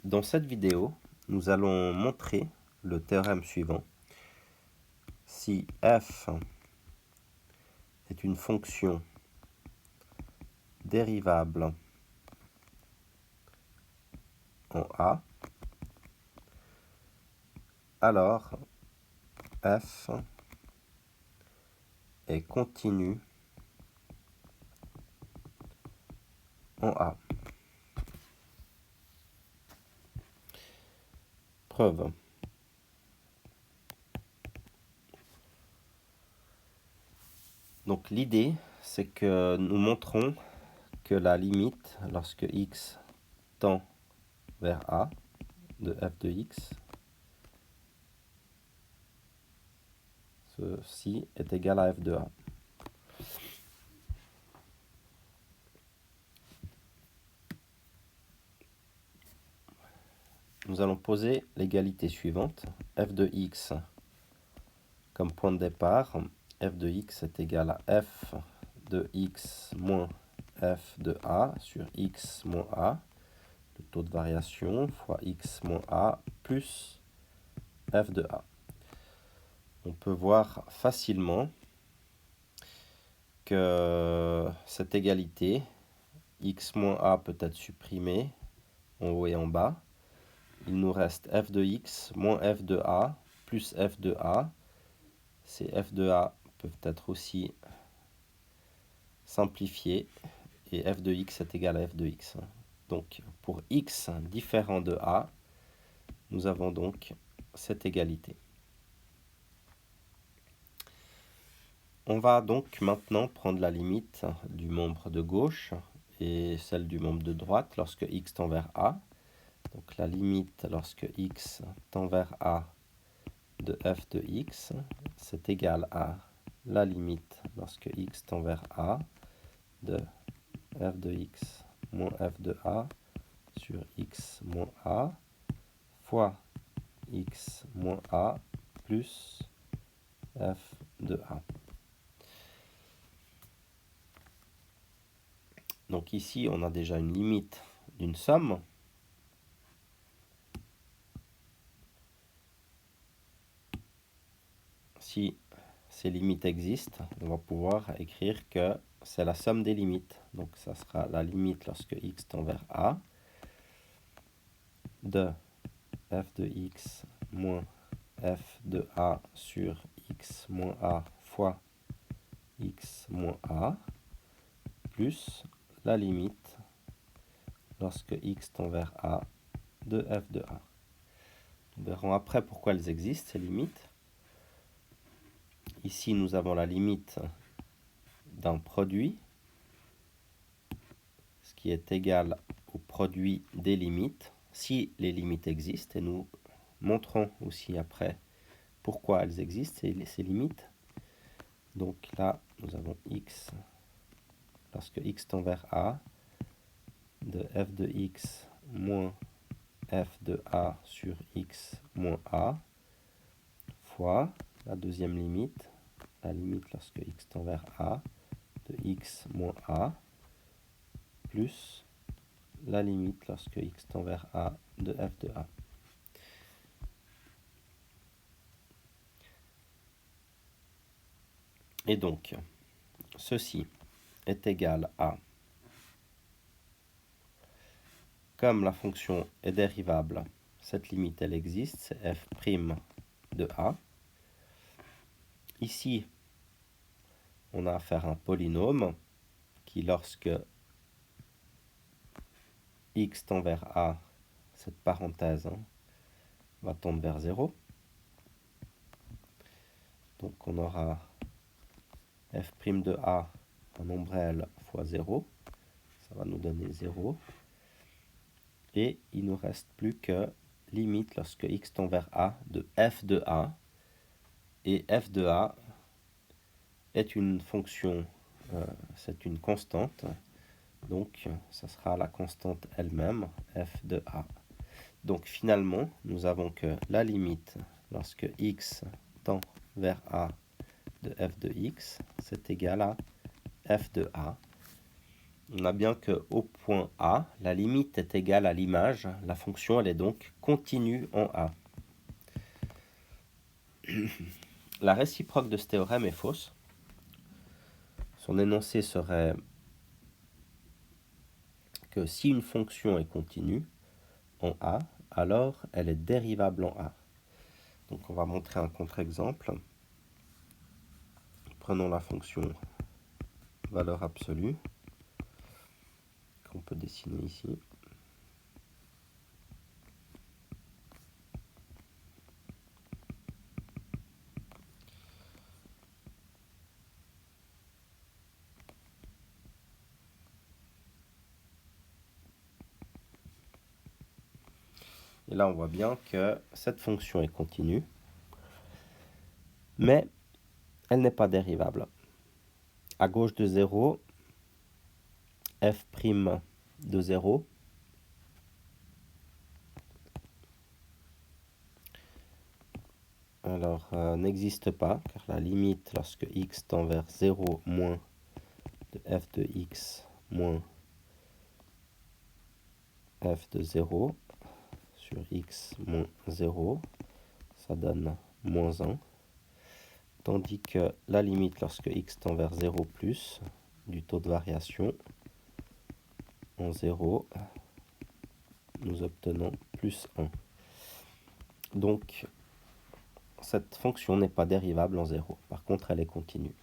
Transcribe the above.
Dans cette vidéo, nous allons montrer le théorème suivant. Si f est une fonction dérivable en a, alors f est continue en a. Preuve. Donc l'idée, c'est que nous montrons que la limite, lorsque x tend vers a, de f de x, ceci est égal à f de a. Nous allons poser l'égalité suivante. F de x comme point de départ. F de x est égal à f de x moins f de a sur x moins a. Le taux de variation fois x moins a plus f de a. On peut voir facilement que cette égalité, x moins a peut être supprimée en haut et en bas. Il nous reste f de x moins f de a plus f de a. Ces f de a peuvent être aussi simplifiés et f de x est égal à f de x. Donc pour x différent de a, nous avons donc cette égalité. On va donc maintenant prendre la limite du membre de gauche et celle du membre de droite lorsque x tend vers a. Donc la limite lorsque x tend vers a de f de x, c'est égal à la limite lorsque x tend vers a de f de x moins f de a sur x moins a fois x moins a plus f de a. Donc ici, on a déjà une limite d'une somme. Si ces limites existent, on va pouvoir écrire que c'est la somme des limites. Donc ça sera la limite lorsque x tend vers a de f de x moins f de a sur x moins a fois x moins a plus la limite lorsque x tend vers a de f de a. Nous verrons après pourquoi elles existent, ces limites. Ici, nous avons la limite d'un produit, ce qui est égal au produit des limites, si les limites existent, et nous montrons aussi après pourquoi elles existent, ces limites. Donc là, nous avons x, lorsque x tend vers a, de f de x moins f de a sur x moins a, fois la deuxième limite, la limite lorsque x tend vers a, de x moins a, plus la limite lorsque x tend vers a de f de a. Et donc, ceci est égal à, comme la fonction est dérivable, cette limite elle existe, c'est f' de a. Ici, on a affaire à un polynôme qui, lorsque x tend vers a, cette parenthèse va tendre vers 0. Donc on aura f' de a en ombrelle fois 0. Ça va nous donner 0. Et il ne nous reste plus que limite lorsque x tend vers a de f de a. Et f de a est une fonction, c'est une constante. Donc ça sera la constante elle-même, f de a. Donc finalement, nous avons que la limite lorsque x tend vers a de f de x, c'est égal à f de a. on a bien qu'au point A, la limite est égale à l'image. La fonction, elle est donc continue en A. La réciproque de ce théorème est fausse. Son énoncé serait que si une fonction est continue en A, alors elle est dérivable en A. Donc on va montrer un contre-exemple. Prenons la fonction valeur absolue qu'on peut dessiner ici. Et là, on voit bien que cette fonction est continue, mais elle n'est pas dérivable. À gauche de 0, f' de 0 alors n'existe pas, car la limite lorsque x tend vers 0 moins de f de x moins f de 0 sur x moins 0, ça donne moins 1. Tandis que la limite lorsque x tend vers 0 plus du taux de variation en 0, nous obtenons plus 1. Donc, cette fonction n'est pas dérivable en 0. Par contre, elle est continue.